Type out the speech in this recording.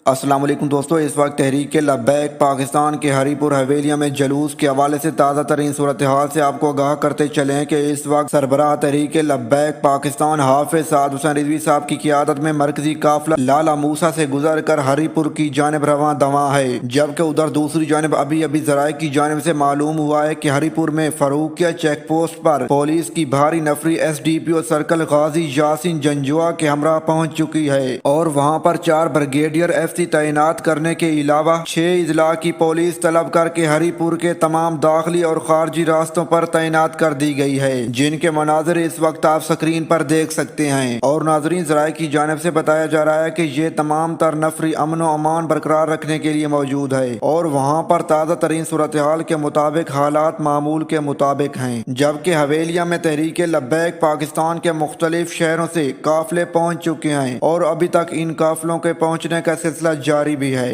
السلام علیکم دوستو، اس وقت تحریک لبیک پاکستان کے ہری پور حویلیہ میں جلوس کے حوالے سے تازہ ترین صورتحال سے آپ کو آگاہ کرتے چلیں کہ اس وقت سربراہ تحریک لبیک پاکستان حافظ سعد حسین رضوی صاحب کی قیادت میں مرکزی قافلہ لالہ موسیٰ سے گزر کر ہری پور کی جانب رواں دواں ہے، جبکہ ادھر دوسری جانب ابھی ذرائع کی جانب سے معلوم ہوا ہے کہ ہری پور میں فاروقیہ چیک پوسٹ پر پولیس کی بھاری نفری ایس ڈی پی او سرکل غازی یاسین جنجوعہ کے ہمراہ پہنچ چکی ہے اور وہاں پر 4 بریگیڈیئر ایف سی تعینات کرنے کے علاوہ 6 اضلاع کی پولیس طلب کر کے ہری پور کے تمام داخلی اور خارجی راستوں پر تعینات کر دی گئی ہے، جن کے مناظر اس وقت آپ سکرین پر دیکھ سکتے ہیں۔ اور ناظرین، ذرائع کی جانب سے بتایا جا رہا ہے کہ یہ تمام تر نفری امن و امان برقرار رکھنے کے لیے موجود ہے اور وہاں پر تازہ ترین صورتحال کے مطابق حالات معمول کے مطابق ہیں، جبکہ حویلیہ میں تحریک لبیک پاکستان کے مختلف شہروں سے قافلے پہنچ چکے ہیں اور ابھی تک ان قافلوں کے پہنچنے کا سلسلہ جاری بھی ہے۔